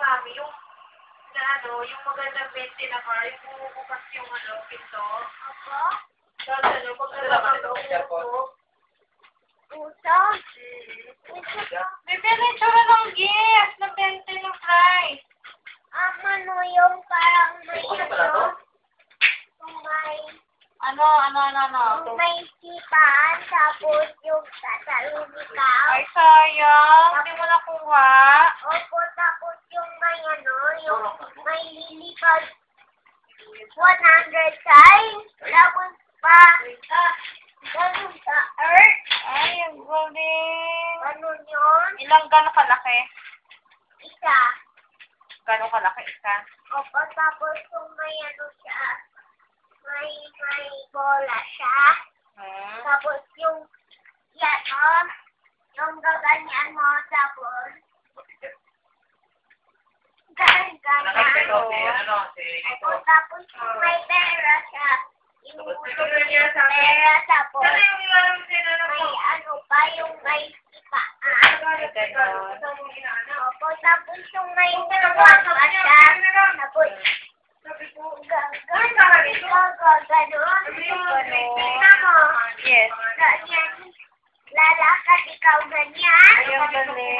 mami, yung na ano, yung magandang 20 na car, yung bumubukas yung ano, pinto. Opo? Tapos ano, pagkalaman ng uso. Uso? Bebe, may tsura ng yes, na 20 ng price. Ano yung parang may ano? Yung may... Ano? Yung may sipan, tapos yung tatalubig ka. Ay, sayang. Hindi mo nakuha. Opo, tapos yung may ano, yung may lilipad 100 times. Tapos pa, ganun sa earth. Ay, ang galing. Ganun yun. Gano'ng kalaki? Isa. Gano'ng kalaki isa? Opo, tapos kung may ano siya, may bola siya. Tapos yung, yan o, yung gaganyan mo, tapos, ganyan. Opo, tapos yung may pera siya, inuulog yung pera, tapos, may ano pa, yung may sipaan. Opo, tapos yung may tuwan pa siya, tapos, Yes. Ganyan. Lalakad ikaw ganyan. Ay, ang galing.